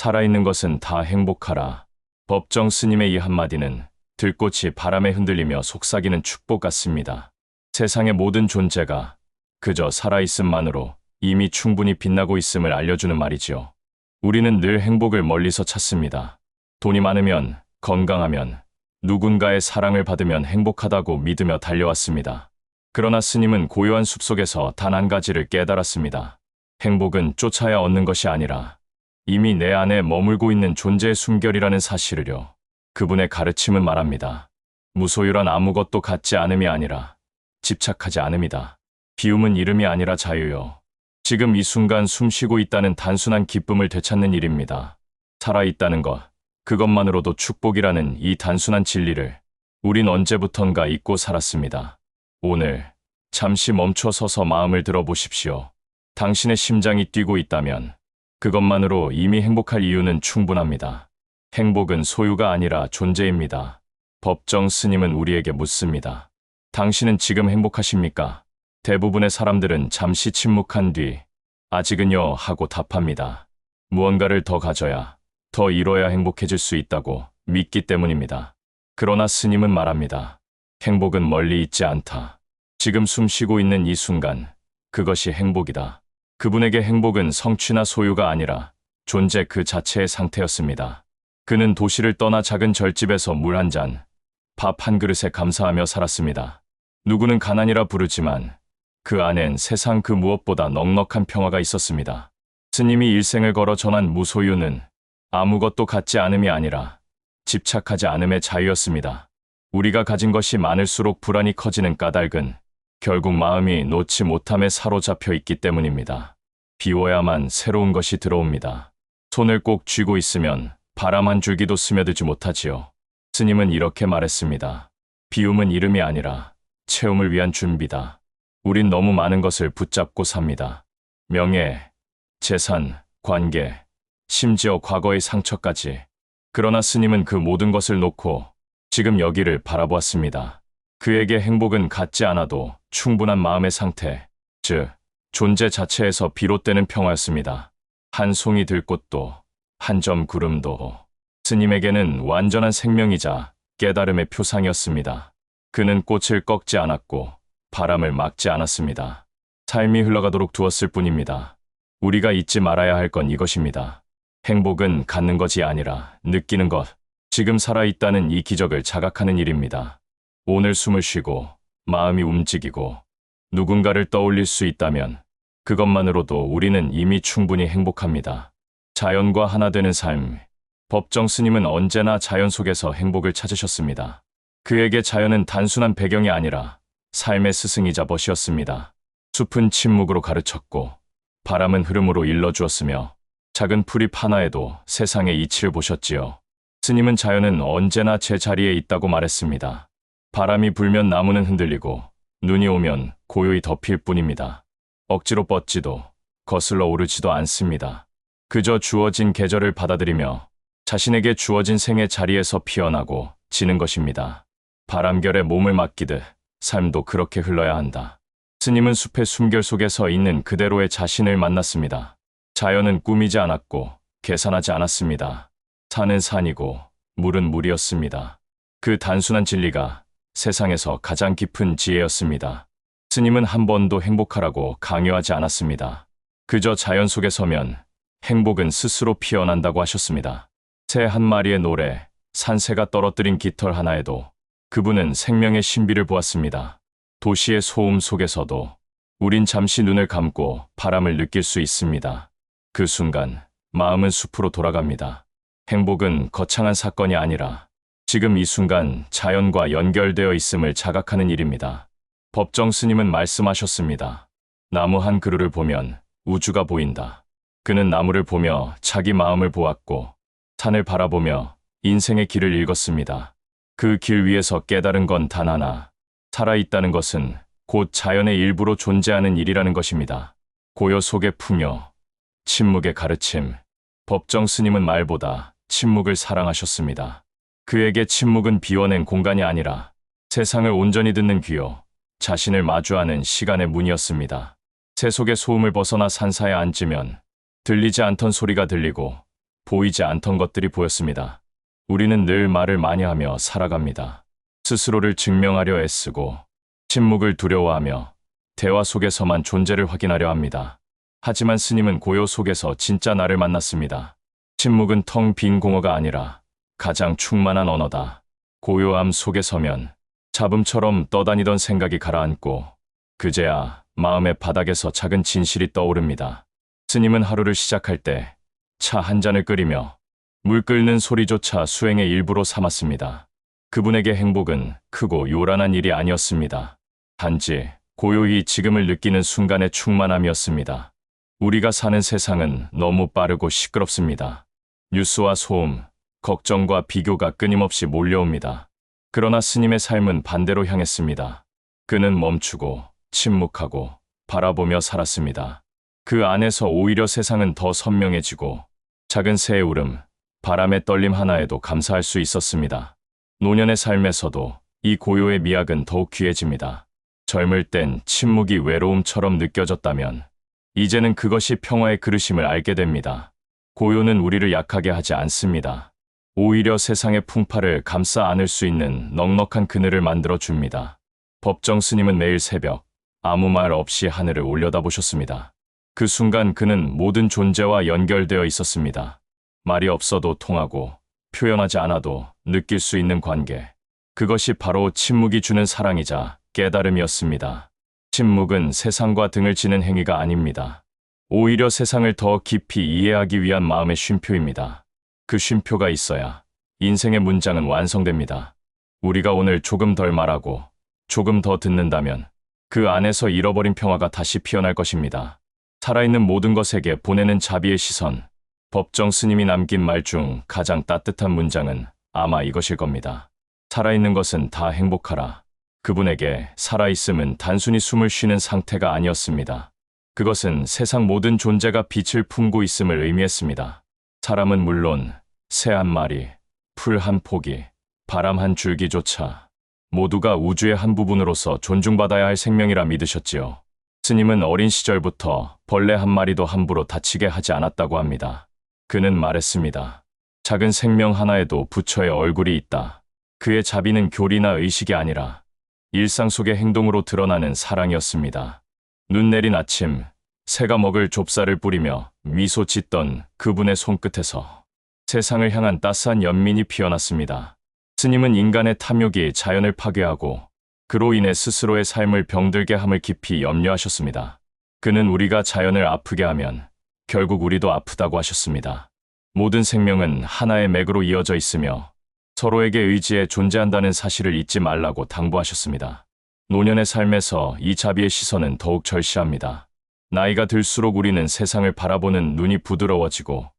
살아있는 것은 다 행복하라. 법정 스님의 이 한마디는 들꽃이 바람에 흔들리며 속삭이는 축복 같습니다. 세상의 모든 존재가 그저 살아있음만으로 이미 충분히 빛나고 있음을 알려주는 말이지요. 우리는 늘 행복을 멀리서 찾습니다. 돈이 많으면, 건강하면, 누군가의 사랑을 받으면 행복하다고 믿으며 달려왔습니다. 그러나 스님은 고요한 숲속에서 단 한 가지를 깨달았습니다. 행복은 쫓아야 얻는 것이 아니라 이미 내 안에 머물고 있는 존재의 숨결이라는 사실을요. 그분의 가르침은 말합니다. 무소유란 아무것도 갖지 않음이 아니라 집착하지 않음이다. 비움은 이름이 아니라 자유요. 지금 이 순간 숨쉬고 있다는 단순한 기쁨을 되찾는 일입니다. 살아있다는 것, 그것만으로도 축복이라는 이 단순한 진리를 우린 언제부턴가 잊고 살았습니다. 오늘 잠시 멈춰 서서 마음을 들어보십시오. 당신의 심장이 뛰고 있다면 그것만으로 이미 행복할 이유는 충분합니다. 행복은 소유가 아니라 존재입니다. 법정 스님은 우리에게 묻습니다. 당신은 지금 행복하십니까? 대부분의 사람들은 잠시 침묵한 뒤 아직은요 하고 답합니다. 무언가를 더 가져야, 더 이뤄야 행복해질 수 있다고 믿기 때문입니다. 그러나 스님은 말합니다. 행복은 멀리 있지 않다. 지금 숨쉬고 있는 이 순간, 그것이 행복이다. 그분에게 행복은 성취나 소유가 아니라 존재 그 자체의 상태였습니다. 그는 도시를 떠나 작은 절집에서 물 한 잔, 밥 한 그릇에 감사하며 살았습니다. 누구는 가난이라 부르지만 그 안엔 세상 그 무엇보다 넉넉한 평화가 있었습니다. 스님이 일생을 걸어 전한 무소유는 아무것도 갖지 않음이 아니라 집착하지 않음의 자유였습니다. 우리가 가진 것이 많을수록 불안이 커지는 까닭은 결국 마음이 놓지 못함에 사로잡혀 있기 때문입니다. 비워야만 새로운 것이 들어옵니다. 손을 꼭 쥐고 있으면 바람 한 줄기도 스며들지 못하지요. 스님은 이렇게 말했습니다. 비움은 이름이 아니라 채움을 위한 준비다. 우린 너무 많은 것을 붙잡고 삽니다. 명예, 재산, 관계, 심지어 과거의 상처까지. 그러나 스님은 그 모든 것을 놓고 지금 여기를 바라보았습니다. 그에게 행복은 갖지 않아도 충분한 마음의 상태, 즉 존재 자체에서 비롯되는 평화였습니다. 한 송이 들꽃도, 한 점 구름도 스님에게는 완전한 생명이자 깨달음의 표상이었습니다. 그는 꽃을 꺾지 않았고 바람을 막지 않았습니다. 삶이 흘러가도록 두었을 뿐입니다. 우리가 잊지 말아야 할 건 이것입니다. 행복은 갖는 것이 아니라 느끼는 것, 지금 살아있다는 이 기적을 자각하는 일입니다. 오늘 숨을 쉬고 마음이 움직이고 누군가를 떠올릴 수 있다면 그것만으로도 우리는 이미 충분히 행복합니다. 자연과 하나 되는 삶. 법정 스님은 언제나 자연 속에서 행복을 찾으셨습니다. 그에게 자연은 단순한 배경이 아니라 삶의 스승이자 벗이었습니다. 숲은 침묵으로 가르쳤고 바람은 흐름으로 일러주었으며 작은 풀잎 하나에도 세상의 이치를 보셨지요. 스님은 자연은 언제나 제 자리에 있다고 말했습니다. 바람이 불면 나무는 흔들리고 눈이 오면 고요히 덮일 뿐입니다. 억지로 뻗지도 거슬러 오르지도 않습니다. 그저 주어진 계절을 받아들이며 자신에게 주어진 생의 자리에서 피어나고 지는 것입니다. 바람결에 몸을 맡기듯 삶도 그렇게 흘러야 한다. 스님은 숲의 숨결 속에서 있는 그대로의 자신을 만났습니다. 자연은 꾸미지 않았고 계산하지 않았습니다. 산은 산이고 물은 물이었습니다. 그 단순한 진리가 세상에서 가장 깊은 지혜였습니다. 스님은 한 번도 행복하라고 강요하지 않았습니다. 그저 자연 속에 서면 행복은 스스로 피어난다고 하셨습니다. 새 한 마리의 노래, 산새가 떨어뜨린 깃털 하나에도 그분은 생명의 신비를 보았습니다. 도시의 소음 속에서도 우린 잠시 눈을 감고 바람을 느낄 수 있습니다. 그 순간 마음은 숲으로 돌아갑니다. 행복은 거창한 사건이 아니라 지금 이 순간 자연과 연결되어 있음을 자각하는 일입니다. 법정 스님은 말씀하셨습니다. 나무 한 그루를 보면 우주가 보인다. 그는 나무를 보며 자기 마음을 보았고 산을 바라보며 인생의 길을 읽었습니다. 그 길 위에서 깨달은 건 단 하나. 살아있다는 것은 곧 자연의 일부로 존재하는 일이라는 것입니다. 고요 속의 풍요, 침묵의 가르침. 법정 스님은 말보다 침묵을 사랑하셨습니다. 그에게 침묵은 비워낸 공간이 아니라 세상을 온전히 듣는 귀요, 자신을 마주하는 시간의 문이었습니다. 새 속의 소음을 벗어나 산사에 앉으면 들리지 않던 소리가 들리고 보이지 않던 것들이 보였습니다. 우리는 늘 말을 많이 하며 살아갑니다. 스스로를 증명하려 애쓰고 침묵을 두려워하며 대화 속에서만 존재를 확인하려 합니다. 하지만 스님은 고요 속에서 진짜 나를 만났습니다. 침묵은 텅 빈 공허가 아니라 가장 충만한 언어다. 고요함 속에 서면 잡음처럼 떠다니던 생각이 가라앉고 그제야 마음의 바닥에서 작은 진실이 떠오릅니다. 스님은 하루를 시작할 때 차 한 잔을 끓이며 물 끓는 소리조차 수행의 일부로 삼았습니다. 그분에게 행복은 크고 요란한 일이 아니었습니다. 단지 고요히 지금을 느끼는 순간의 충만함이었습니다. 우리가 사는 세상은 너무 빠르고 시끄럽습니다. 뉴스와 소음, 걱정과 비교가 끊임없이 몰려옵니다. 그러나 스님의 삶은 반대로 향했습니다. 그는 멈추고 침묵하고 바라보며 살았습니다. 그 안에서 오히려 세상은 더 선명해지고 작은 새의 울음, 바람의 떨림 하나에도 감사할 수 있었습니다. 노년의 삶에서도 이 고요의 미학은 더욱 귀해집니다. 젊을 땐 침묵이 외로움처럼 느껴졌다면 이제는 그것이 평화의 그릇임을 알게 됩니다. 고요는 우리를 약하게 하지 않습니다. 오히려 세상의 풍파를 감싸 안을 수 있는 넉넉한 그늘을 만들어 줍니다. 법정 스님은 매일 새벽 아무 말 없이 하늘을 올려다보셨습니다. 그 순간 그는 모든 존재와 연결되어 있었습니다. 말이 없어도 통하고 표현하지 않아도 느낄 수 있는 관계. 그것이 바로 침묵이 주는 사랑이자 깨달음이었습니다. 침묵은 세상과 등을 지는 행위가 아닙니다. 오히려 세상을 더 깊이 이해하기 위한 마음의 쉼표입니다. 그 쉼표가 있어야 인생의 문장은 완성됩니다. 우리가 오늘 조금 덜 말하고 조금 더 듣는다면 그 안에서 잃어버린 평화가 다시 피어날 것입니다. 살아있는 모든 것에게 보내는 자비의 시선. 법정 스님이 남긴 말 중 가장 따뜻한 문장은 아마 이것일 겁니다. 살아있는 것은 다 행복하라. 그분에게 살아있음은 단순히 숨을 쉬는 상태가 아니었습니다. 그것은 세상 모든 존재가 빛을 품고 있음을 의미했습니다. 사람은 물론 새 한 마리, 풀 한 포기, 바람 한 줄기조차 모두가 우주의 한 부분으로서 존중받아야 할 생명이라 믿으셨지요. 스님은 어린 시절부터 벌레 한 마리도 함부로 다치게 하지 않았다고 합니다. 그는 말했습니다. 작은 생명 하나에도 부처의 얼굴이 있다. 그의 자비는 교리나 의식이 아니라 일상 속의 행동으로 드러나는 사랑이었습니다. 눈 내린 아침, 새가 먹을 좁쌀을 뿌리며 미소 짓던 그분의 손끝에서 세상을 향한 따스한 연민이 피어났습니다. 스님은 인간의 탐욕이 자연을 파괴하고 그로 인해 스스로의 삶을 병들게 함을 깊이 염려하셨습니다. 그는 우리가 자연을 아프게 하면 결국 우리도 아프다고 하셨습니다. 모든 생명은 하나의 맥으로 이어져 있으며 서로에게 의지해 존재한다는 사실을 잊지 말라고 당부하셨습니다. 노년의 삶에서 이 자비의 시선은 더욱 절실합니다. 나이가 들수록 우리는 세상을 바라보는 눈이 부드러워지고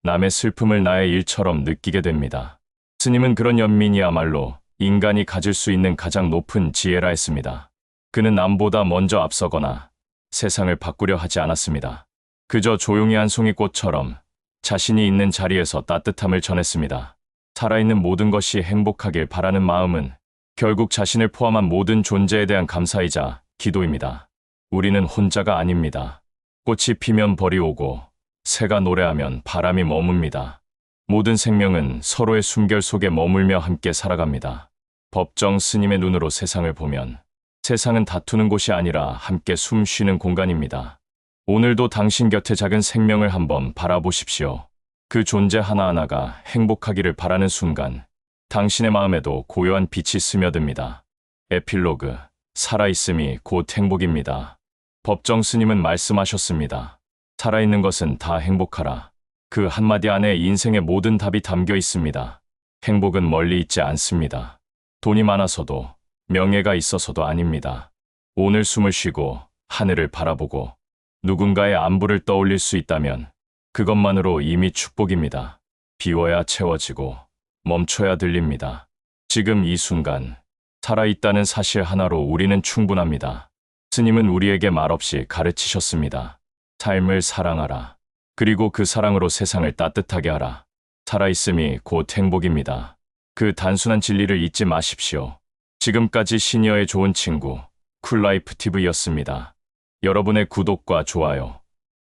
남의 슬픔을 나의 일처럼 느끼게 됩니다. 스님은 그런 연민이야말로 인간이 가질 수 있는 가장 높은 지혜라 했습니다. 그는 남보다 먼저 앞서거나 세상을 바꾸려 하지 않았습니다. 그저 조용히 한 송이 꽃처럼 자신이 있는 자리에서 따뜻함을 전했습니다. 살아있는 모든 것이 행복하길 바라는 마음은 결국 자신을 포함한 모든 존재에 대한 감사이자 기도입니다. 우리는 혼자가 아닙니다. 꽃이 피면 벌이 오고 새가 노래하면 바람이 머뭅니다. 모든 생명은 서로의 숨결 속에 머물며 함께 살아갑니다. 법정 스님의 눈으로 세상을 보면 세상은 다투는 곳이 아니라 함께 숨 쉬는 공간입니다. 오늘도 당신 곁에 작은 생명을 한번 바라보십시오. 그 존재 하나하나가 행복하기를 바라는 순간 당신의 마음에도 고요한 빛이 스며듭니다. 에필로그, 살아있음이 곧 행복입니다. 법정 스님은 말씀하셨습니다. 살아있는 것은 다 행복하라. 그 한마디 안에 인생의 모든 답이 담겨 있습니다. 행복은 멀리 있지 않습니다. 돈이 많아서도 명예가 있어서도 아닙니다. 오늘 숨을 쉬고 하늘을 바라보고 누군가의 안부를 떠올릴 수 있다면 그것만으로 이미 축복입니다. 비워야 채워지고 멈춰야 들립니다. 지금 이 순간 살아있다는 사실 하나로 우리는 충분합니다. 스님은 우리에게 말없이 가르치셨습니다. 삶을 사랑하라. 그리고 그 사랑으로 세상을 따뜻하게 하라. 살아있음이 곧 행복입니다. 그 단순한 진리를 잊지 마십시오. 지금까지 시니어의 좋은 친구 쿨라이프 TV였습니다. 여러분의 구독과 좋아요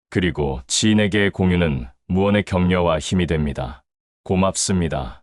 그리고 지인에게의 공유는 무언의 격려와 힘이 됩니다. 고맙습니다.